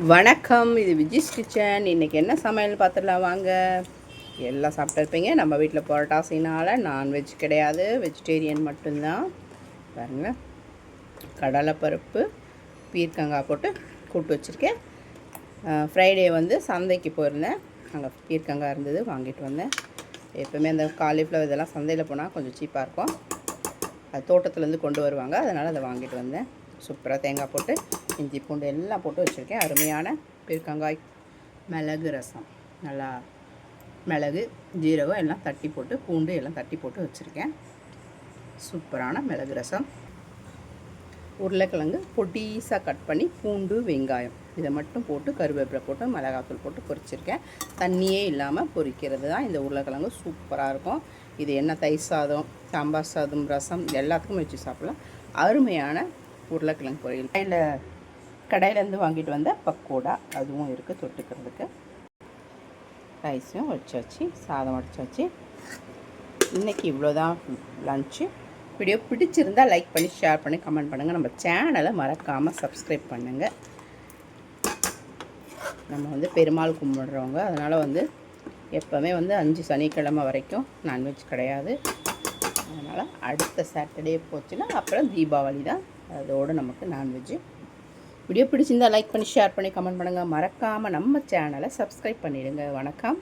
வணக்கம், இது விஜிஸ் கிச்சன். இன்றைக்கி என்ன சமையல் பார்த்துடலாம் வாங்க. எல்லாம் சாப்பிட்டுருப்பீங்க. நம்ம வீட்டில் புரட்டாசினால் நான்வெஜ் கிடையாது, வெஜிடேரியன் மட்டும்தான். பாருங்கள், கடலைப்பருப்பு பீர்க்கங்காய் போட்டு கூட்டு வச்சுருக்கேன். ஃப்ரைடே வந்து சந்தைக்கு போயிருந்தேன். அங்கே பீர்க்கங்காய் இருந்தது, வாங்கிட்டு வந்தேன். எப்போவுமே அந்த காலிஃப்ளவர் இதெல்லாம் சந்தையில் போனால் கொஞ்சம் சீப்பாக இருக்கும். அது தோட்டத்துலேருந்து கொண்டு வருவாங்க, அதனால் அதை வாங்கிட்டு வந்தேன். சூப்பராக தேங்காய் போட்டு இஞ்சி பூண்டு எல்லாம் போட்டு வச்சுருக்கேன். அருமையான பீர்க்கங்காய் மிளகு ரசம். நல்லா மிளகு ஜீரகம் எல்லாம் தட்டி போட்டு, பூண்டு எல்லாம் தட்டி போட்டு வச்சுருக்கேன். சூப்பரான மிளகு ரசம். உருளைக்கிழங்கு பொடிசாக கட் பண்ணி, பூண்டு வெங்காயம் இதை மட்டும் போட்டு, கருவேப்பிலை போட்டு, மிளகாத்தூள் போட்டு பொரிச்சிருக்கேன். தண்ணியே இல்லாமல் பொரிக்கிறது தான் இந்த உருளைக்கிழங்கு. சூப்பராக இருக்கும். இது என்ன தயிர் சாதம், சாம்பார் சாதம், ரசம் எல்லாத்துக்கும் வச்சு சாப்பிடலாம். அருமையான உருளைக்கிழங்கு பொரியல். கடையிலேருந்து வாங்கிட்டு வந்த பக்கோடா அதுவும் இருக்குது தொட்டுக்கிறதுக்கு. ரைஸும் வச்சாச்சு, சாதம் வச்சாச்சு. இன்றைக்கி இவ்வளோதான் லன்ச்சு. வீடியோ பிடிச்சிருந்தால் லைக் பண்ணி, ஷேர் பண்ணி, கமெண்ட் பண்ணுங்கள். நம்ம சேனலை மறக்காமல் சப்ஸ்கிரைப் பண்ணுங்கள். நம்ம வந்து பெருமாள் கும்பிடுறவங்க, அதனால் எப்போவுமே 5 சனிக்கிழமை வரைக்கும் நான்வெஜ் கிடையாது. அதனால் அடுத்த சாட்டர்டே போச்சுன்னா அப்புறம் தீபாவளி தான், அதோடு நமக்கு நான்வெஜ்ஜு. வீடியோ பிடிச்சிருந்தால் லைக் பண்ணி, ஷேர் பண்ணி, கமெண்ட் பண்ணுங்கள். மறக்காமல் நம்ம சேனலை சப்ஸ்கிரைப் பண்ணிவிடுங்க. வணக்கம்.